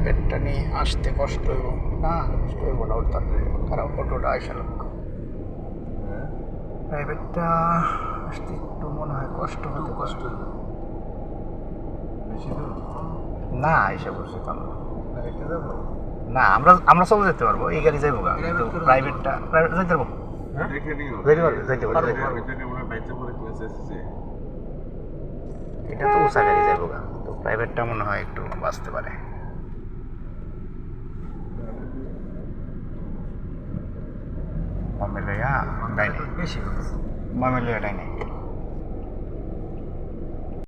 প্রাইভেটটা নিয়ে আসতে কষ্ট হইব না, কষ্ট হইব না ওটা, কারণ অটোটা আইসা লোক প্রাইভেটটা আসতে একটু মনে হয় কষ্ট হতে কষ্ট বেশি দূর না, এসে বলছি তো আমরা। একটা যাবো না, আমরা আমরা চলে যেতে পারবো, এই গাড়ি যাইবো গা, কিন্তু প্রাইভেটটা যাইতে পারবো, দেখে নিও যাইতে পারবো। এটা মনে হয় বাইচে পরে ক্লাস এসেছে এটা তো উষা গাড়ি যাইবো গা, তো প্রাইভেটটা মনে হয় একটু বাঁচতে পারে। মামেলিয়া ডাইনে, বেশি মামেলিয়া ডাইনে।